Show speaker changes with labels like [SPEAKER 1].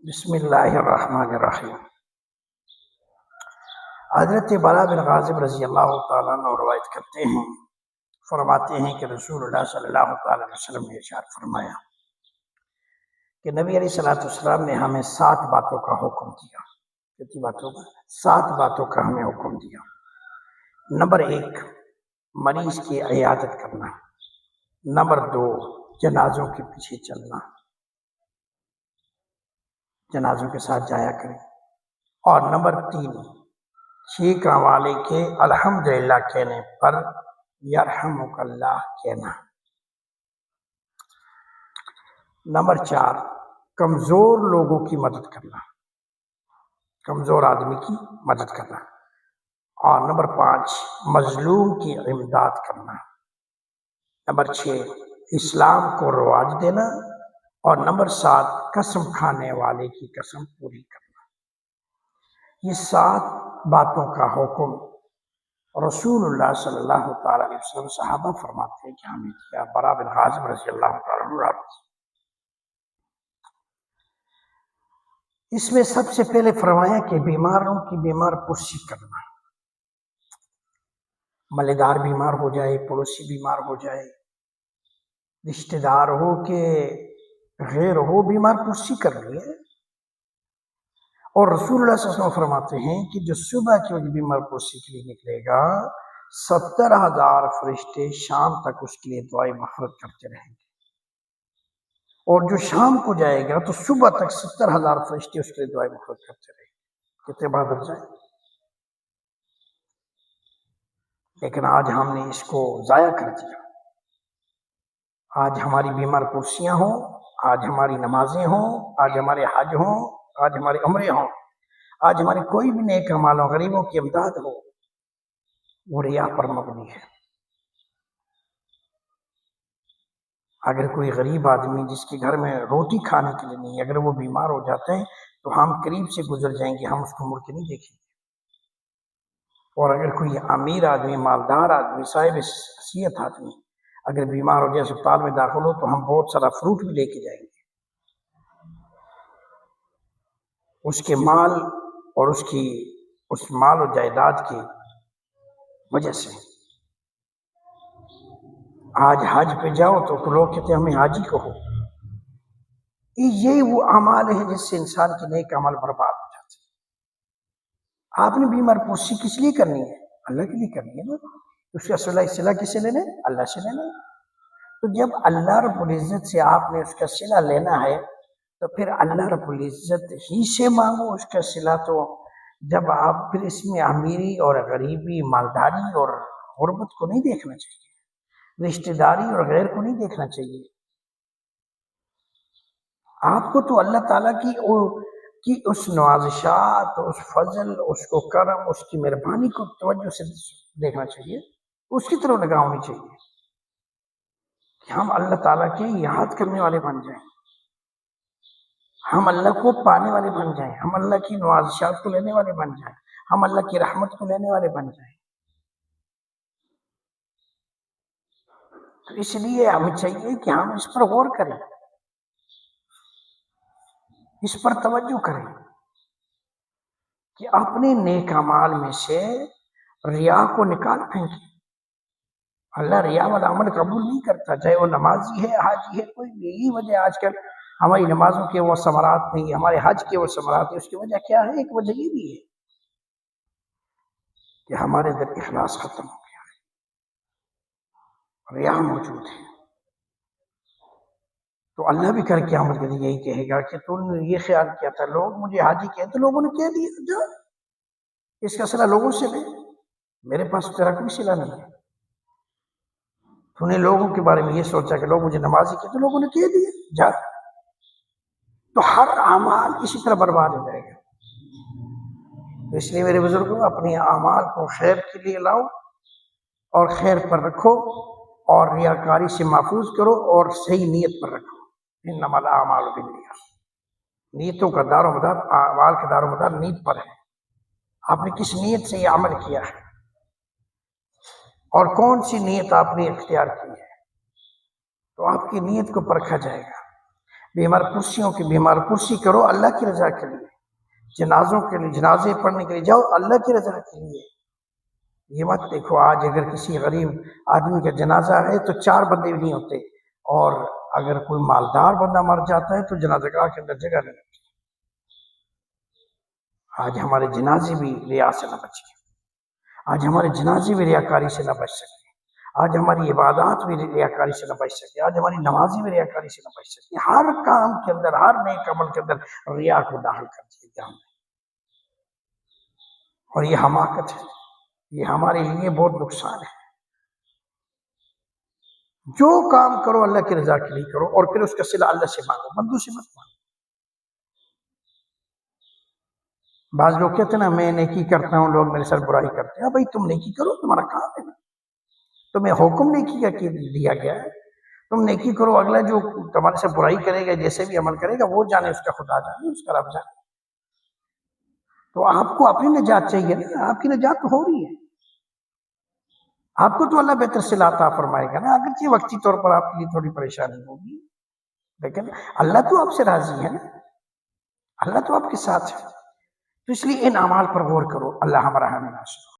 [SPEAKER 1] بسم اللہ الرحمن الرحیم۔ حضرت براء بن عازب رضی اللہ تعالیٰ عنہ روایت کرتے ہیں، فرماتے ہیں کہ رسول اللہ صلی اللہ تعالیٰ علیہ وسلم نے ارشاد فرمایا کہ نبی علیہ السلام نے ہمیں 7 باتوں کا حکم دیا۔ کتنی باتوں کا؟ 7 باتوں کا ہمیں حکم دیا۔ نمبر 1، مریض کی عیادت کرنا۔ نمبر 2، جنازوں کے پیچھے چلنا، جنازوں کے ساتھ جایا کریں۔ اور نمبر 3، چھینکنے والے کے الحمدللہ کہنے پر یرحمک اللہ کہنا۔ نمبر 4، کمزور لوگوں کی مدد کرنا، کمزور آدمی کی مدد کرنا۔ اور نمبر 5، مظلوم کی امداد کرنا۔ نمبر 6، اسلام کو رواج دینا۔ اور نمبر 7، قسم کھانے والے کی قسم پوری کرنا۔ یہ 7 باتوں کا حکم رسول اللہ صلی اللہ تعالیٰ علیہ وسلم صحابہ فرماتے ہیں کہ ہمیں کیا۔ براء بن عازب رضی اللہ تعالیٰ عنہ۔ اس میں سب سے پہلے فرمایا کہ بیماروں کی بیمار پرسی کرنا۔ مالدار بیمار ہو جائے، پڑوسی بیمار ہو جائے، رشتہ دار ہو کہ غیر ہو، بیمار پرسی کر لیے۔ اور رسول اللہ صلی اللہ علیہ وسلم فرماتے ہیں کہ جو صبح کی وقت بیمار پرسی کے لیے نکلے گا، 70,000 فرشتے شام تک اس کے لیے دعائیں مغفرت کرتے رہیں گے۔ اور جو شام کو جائے گا تو صبح تک 70,000 فرشتے اس کے لیے دعائیں مغفرت کرتے رہیں گے۔ کتنے بڑا درجہ ہے! لیکن آج ہم نے اس کو ضائع کر دیا۔ آج ہماری بیمار پرسیاں ہوں، آج ہماری نمازیں ہوں، آج ہمارے حج ہوں، آج ہمارے عمرے ہوں، آج ہمارے کوئی بھی نیک اعمال ہو، غریبوں کی امداد ہو، وہ ریا پر مبنی ہے۔ اگر کوئی غریب آدمی جس کے گھر میں روٹی کھانے کے لیے نہیں، اگر وہ بیمار ہو جاتے ہیں تو ہم قریب سے گزر جائیں گے، ہم اس کو مڑ کے نہیں دیکھیں گے۔ اور اگر کوئی امیر آدمی، مالدار آدمی، صاحب حیثیت آدمی اگر بیمار ہو جائے، اسپتال میں داخل ہو، تو ہم بہت سارا فروٹ بھی لے کے جائیں گے، اس کے مال اور اس مال و جائیداد کی وجہ سے۔ آج حج پہ جاؤ تو لوگ کہتے ہیں ہمیں حاجی کہو۔ یہ وہ اعمال ہیں جس سے انسان کے نیک عمل برباد ہو جاتے ہیں۔ آپ نے بیمار پرسی کس لیے کرنی ہے؟ اللہ کے لیے کرنی ہے نا۔ اس کا صلہ کس سے لینا ہے؟ اللہ سے لینا ہے۔ تو جب اللہ رب العزت سے آپ نے اس کا صلہ لینا ہے تو پھر اللہ رب العزت ہی سے مانگو اس کا صلہ۔ تو جب آپ پھر اس میں امیری اور غریبی، مالداری اور غربت کو نہیں دیکھنا چاہیے، رشتہ داری اور غیر کو نہیں دیکھنا چاہیے۔ آپ کو تو اللہ تعالیٰ کی اس نوازشات، اس فضل، اس کو کرم، اس کی مہربانی کو توجہ سے دیکھنا چاہیے، اس کی طرف نگاہ ہونی چاہیے کہ ہم اللہ تعالیٰ کے یاد کرنے والے بن جائیں، ہم اللہ کو پانے والے بن جائیں، ہم اللہ کی نوازشات کو لینے والے بن جائیں، ہم اللہ کی رحمت کو لینے والے بن جائیں۔ تو اس لیے ہمیں چاہیے کہ ہم اس پر غور کریں، اس پر توجہ کریں کہ اپنے نیک اعمال میں سے ریا کو نکال پھینکیں۔ اللہ ریا والا عمل قبول نہیں کرتا، چاہے وہ نمازی ہے، حاجی ہے، کوئی بھی۔ یہی وجہ آج کل ہماری نمازوں کے وہ ثمرات نہیں، ہمارے حج کے وہ ثمرات نہیں۔ اس کی وجہ کیا ہے؟ ایک وجہ یہ بھی ہے کہ ہمارے اندر اخلاص ختم ہو گیا ہے، ریا موجود ہے۔ تو اللہ بھی کر قیامت کے دن یہی کہے گا کہ تم نے یہ خیال کیا تھا لوگ مجھے حاجی کہتے، لوگوں نے کہہ دیا، جا اس کا صلہ لوگوں سے لے، میرے پاس تیرا کوئی صلہ نہیں ہے۔ تو نے لوگوں کے بارے میں یہ سوچا کہ لوگ مجھے نمازی کہتے، لوگوں نے کہہ دیا، جا۔ تو ہر اعمال اسی طرح برباد ہو جائے گا۔ اس لیے میرے بزرگوں، اپنے اعمال کو خیر کے لیے لاؤ اور خیر پر رکھو، اور ریاکاری سے محفوظ کرو اور صحیح نیت پر رکھو۔ انما الاعمال بالنیات، نیتوں کا دار و مدار، اعمال کا دار و مدار نیت پر ہے۔ آپ نے کس نیت سے یہ عمل کیا ہے اور کون سی نیت آپ نے اختیار کی ہے، تو آپ کی نیت کو پرکھا جائے گا۔ بیمار کرسیوں کی بیمار کرسی کرو اللہ کی رضا کے لیے، جنازوں کے لیے، جنازے پڑھنے کے لیے جاؤ اللہ کی رضا کے لیے۔ یہ مت دیکھو آج اگر کسی غریب آدمی کا جنازہ ہے تو 4 بندے بھی نہیں ہوتے، اور اگر کوئی مالدار بندہ مر جاتا ہے تو جنازہ گاہ کے اندر جگہ نہیں ہوتی۔ آج ہمارے جنازے بھی ریا سے نہ بچ گئے، آج ہمارے جنازے بھی ریاکاری سے نہ بچ سکے، آج ہماری عبادات بھی ریاکاری سے نہ بچ سکے، آج ہماری نمازیں بھی ریاکاری سے نہ بچ سکے۔ ہر کام کے اندر، ہر نیک عمل کے اندر ریا کو داخل کر دیا ہم نے، اور یہ حماقت ہے، یہ ہمارے لیے بہت نقصان ہے۔ جو کام کرو اللہ کی رضا کے لیے کرو، اور پھر اس کا صلہ اللہ سے مانگو، بندوں سے مت مانگو۔ بعض لوگ کہتے ہیں نا میں نیکی کرتا ہوں لوگ میرے ساتھ برائی کرتے ہیں۔ بھائی تم نیکی کرو، تمہارا کام ہے نا، تمہیں حکم نیکی کا دیا گیا ہے، تم نیکی کرو، اگلا جو تمہارے سے برائی کرے گا جیسے بھی عمل کرے گا وہ جانے، اس کا خدا جانے، اس کا رب جانے۔ تو آپ کو اپنی نجات چاہیے نا، آپ کی نجات تو ہو رہی ہے، آپ کو تو اللہ بہتر صلہ عطا فرمائے گا نا، اگرچہ وقتی طور پر آپ کے لیے تھوڑی پریشانی ہوگی، لیکن اللہ تو آپ سے راضی ہے نا، اللہ تو آپ کے ساتھ ہے۔ تو اس لیے ان اعمال پر غور کرو، اللہ ہمارا حامی ناصر ہو۔